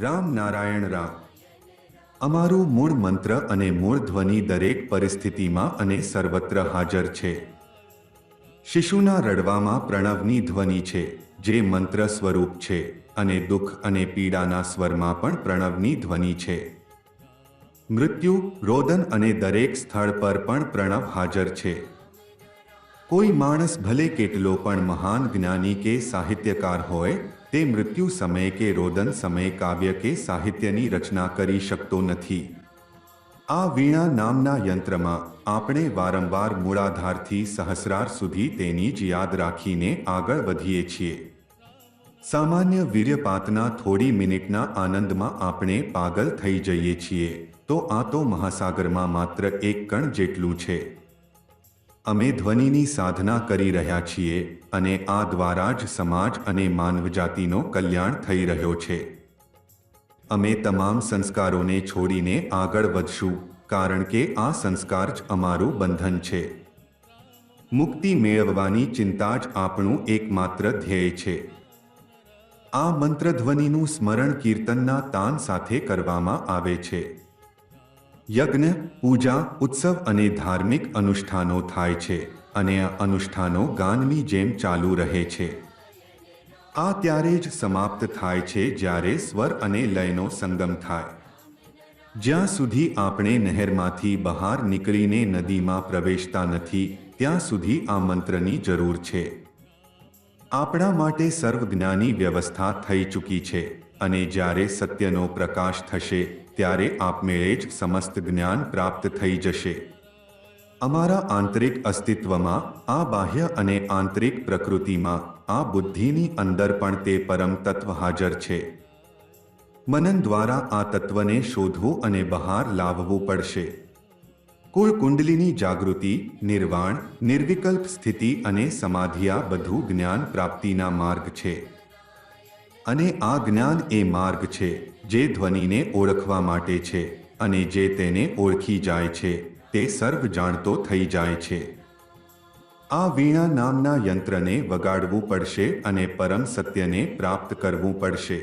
રામ નારાયણ રા અમારું મૂળ મંત્ર અને મૂળ ધ્વનિ દરેક પરિસ્થિતિમાં અને સર્વત્ર હાજર છે. શિશુના રડવામાં પ્રણવની ધ્વનિ છે, જે મંત્ર સ્વરૂપ છે, અને દુઃખ અને પીડાના સ્વરમાં પણ પ્રણવની ધ્વનિ છે. મૃત્યુ, રોદન અને દરેક સ્થળ પર પણ પ્રણવ હાજર છે. કોઈ માણસ ભલે કેટલો પણ મહાન જ્ઞાની કે સાહિત્યકાર હોય, તે મૃત્યુ સમયે કે રોદન સમયે કાવ્ય કે સાહિત્યની રચના કરી શકતો નથી. આ વીણા નામના યંત્રમાં આપણે વારંવાર મૂળાધારથી સહસ્રાર સુધી તેની જ યાદ રાખીને આગળ વધીએ છીએ. સામાન્ય વીર્યપાતના થોડી મિનિટના આનંદમાં આપણે પાગલ થઈ જઈએ છીએ, તો આ તો મહાસાગરમાં માત્ર એક કણ જેટલું છે. અમે ધ્વનિની સાધના કરી રહ્યા છીએ, અને આ દ્વારા જ સમાજ અને માનવજાતિનો કલ્યાણ થઈ રહ્યો છે. અમે તમામ સંસ્કારોને છોડીને આગળ વધશું, કારણ કે આ સંસ્કાર જ અમારું બંધન છે. મુક્તિ મેળવવાની ચિંતા જ આપણું એકમાત્ર ધ્યેય છે. આ મંત્રધ્વનિનું સ્મરણ કીર્તનના તાન સાથે કરવામાં આવે છે. યજ્ઞ, પૂજા, ઉત્સવ અને ધાર્મિક અનુષ્ઠાનો થાય છે, અને આ અનુષ્ઠાનો ગાનની જેમ ચાલુ રહે છે. આ ત્યારે જ સમાપ્ત થાય છે જ્યારે સ્વર અને લયનો સંગમ થાય. જ્યાં સુધી આપણે નહેરમાંથી બહાર નીકળીને નદીમાં પ્રવેશતા નથી, ત્યાં સુધી આ મંત્રની જરૂર છે. આપણા માટે સર્વજ્ઞાની વ્યવસ્થા થઈ ચૂકી છે, અને જ્યારે સત્યનો પ્રકાશ થશે ત્યારે આપમેળે જ સમસ્ત જ્ઞાન પ્રાપ્ત થઈ જશે. અમારા આંતરિક અસ્તિત્વમાં, આ બાહ્ય અને આંતરિક પ્રકૃતિમાં, આ બુદ્ધિની અંદર પણ તે પરમ તત્વ હાજર છે. મનન દ્વારા આ તત્વને શોધવું અને બહાર લાવવું પડશે. કુલ કુંડલીની જાગૃતિ, નિર્વાણ, નિર્વિકલ્પ સ્થિતિ અને સમાધિ, આ બધું જ્ઞાન પ્રાપ્તિના માર્ગ છે. અને આ જ્ઞાન એ માર્ગ છે જે ધ્વનિને ઓળખવા માટે છે, અને જે તેને ઓળખી જાય છે તે સર્વ જાણતો થઈ જાય છે. આ વીણા નામના યંત્રને વગાડવું પડશે અને પરમ સત્યને પ્રાપ્ત કરવું પડશે.